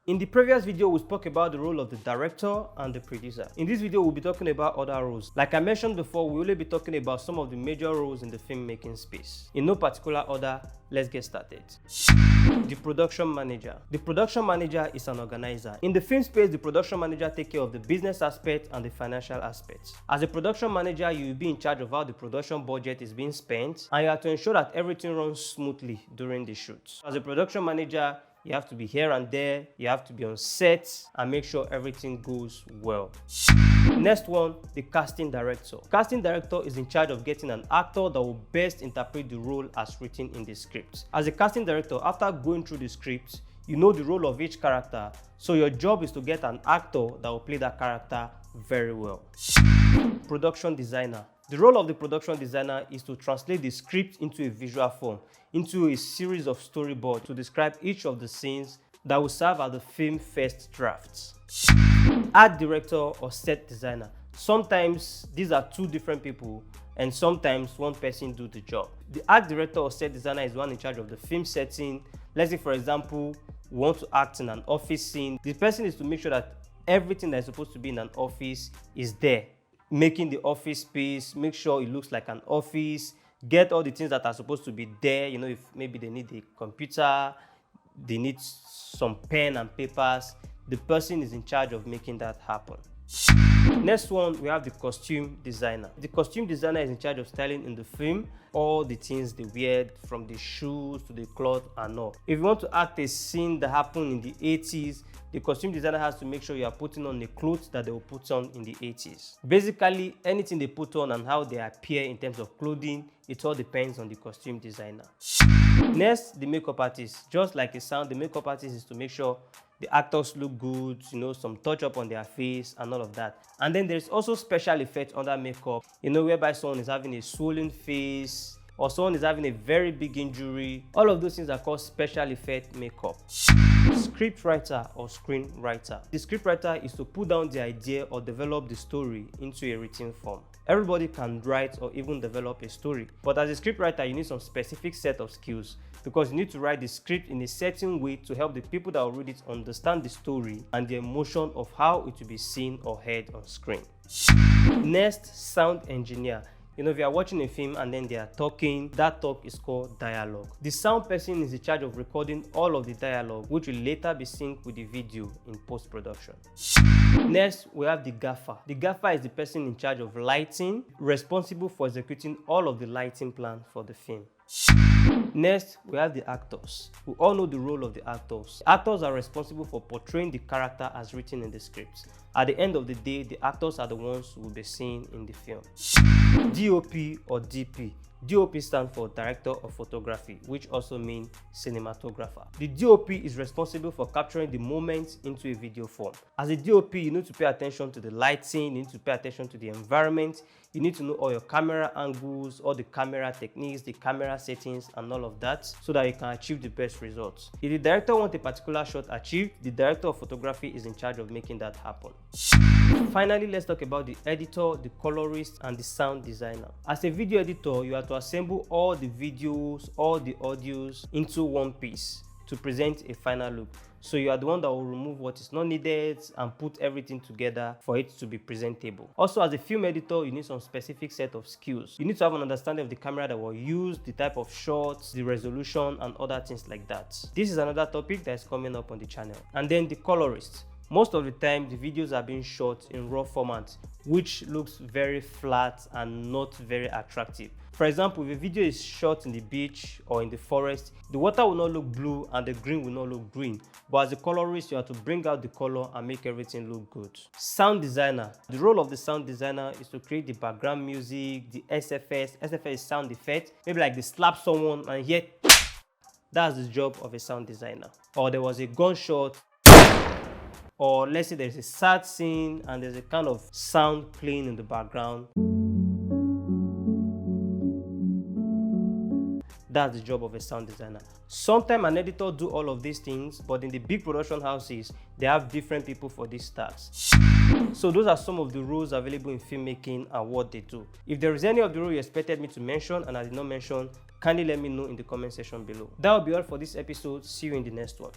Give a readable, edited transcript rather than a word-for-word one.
In the previous video, we spoke about the role of the director and the producer. In this video, we'll be talking about other roles. Like I mentioned before, we'll only be talking about some of the major roles in the filmmaking space. In no particular order, let's get started. The production manager. The production manager is an organizer. In the film space, the production manager takes care of the business aspect and the financial aspects. As a production manager, you will be in charge of how the production budget is being spent, and you have to ensure that everything runs smoothly during the shoot. As a production manager, you have to be here and there, you have to be on set and make sure everything goes well. Next one, the casting director. Casting director is in charge of getting an actor that will best interpret the role as written in the script. As a casting director, after going through the script, you know the role of each character, so your job is to get an actor that will play that character very well. Production designer. The role of the production designer is to translate the script into a visual form, into a series of storyboards to describe each of the scenes that will serve as the film's first drafts. Art director or set designer. Sometimes these are two different people and sometimes one person do the job. The art director or set designer is the one in charge of the film setting. Let's say, for example, we want to act in an office scene. The person is to make sure that everything that is supposed to be in an office is there. Making the office space, make sure it looks like an office, get all the things that are supposed to be there. You know, if maybe they need a computer, they need some pen and papers, the person is in charge of making that happen. Next one, we have the costume designer. The costume designer is in charge of styling in the film, all the things they wear, from the shoes to the cloth and all. If you want to act a scene that happened in the 80s, the costume designer has to make sure you are putting on the clothes that they will put on in the 80s. Basically, anything they put on and how they appear in terms of clothing, it all depends on the costume designer. Next, the makeup artist. Just like a sound, the makeup artist is to make sure the actors look good, you know, some touch up on their face and all of that. And then there's also special effects under makeup, you know, whereby someone is having a swollen face or someone is having a very big injury. All of those things are called special effect makeup. Scriptwriter or screenwriter. The scriptwriter is to put down the idea or develop the story into a written form. Everybody can write or even develop a story, but as a scriptwriter, you need some specific set of skills because you need to write the script in a certain way to help the people that will read it understand the story and the emotion of how it will be seen or heard on screen. Next, sound engineer. You know, if you are watching a film and then they are talking, that talk is called dialogue. The sound person is in charge of recording all of the dialogue, which will later be synced with the video in post-production. Next, we have the gaffer. The gaffer is the person in charge of lighting, responsible for executing all of the lighting plan for the film. Next, we have the actors. We all know the role of the actors. Actors are responsible for portraying the character as written in the script. At the end of the day, the actors are the ones who will be seen in the film. DOP or DP. DOP stands for Director of Photography, which also means cinematographer. The DOP is responsible for capturing the moments into a video form. As a DOP, you need to pay attention to the lighting, you need to pay attention to the environment, you need to know all your camera angles, all the camera techniques, the camera settings, and all of that so that you can achieve the best results. If the director wants a particular shot achieved, the Director of Photography is in charge of making that happen. Finally, let's talk about the editor, the colorist, and the sound designer. As a video editor, you have to assemble all the videos, all the audios into one piece to present a final look. So you are the one that will remove what is not needed and put everything together for it to be presentable. Also, as a film editor, you need some specific set of skills. You need to have an understanding of the camera that will use, the type of shots, the resolution, and other things like that. This is another topic that is coming up on the channel. And then the colorist. Most of the time, the videos are being shot in RAW format, which looks very flat and not very attractive. For example, if a video is shot in the beach or in the forest, the water will not look blue and the green will not look green. But as a colorist, you have to bring out the color and make everything look good. Sound designer. The role of the sound designer is to create the background music, the SFS. SFS is sound effect. Maybe like they slap someone and yet that's the job of a sound designer. Or there was a gunshot. Or let's say there's a sad scene and there's a kind of sound playing in the background. That's the job of a sound designer. Sometimes an editor do all of these things, but in the big production houses, they have different people for these tasks. So those are some of the roles available in filmmaking and what they do. If there is any of the roles you expected me to mention and I did not mention, kindly let me know in the comment section below. That will be all for this episode. See you in the next one.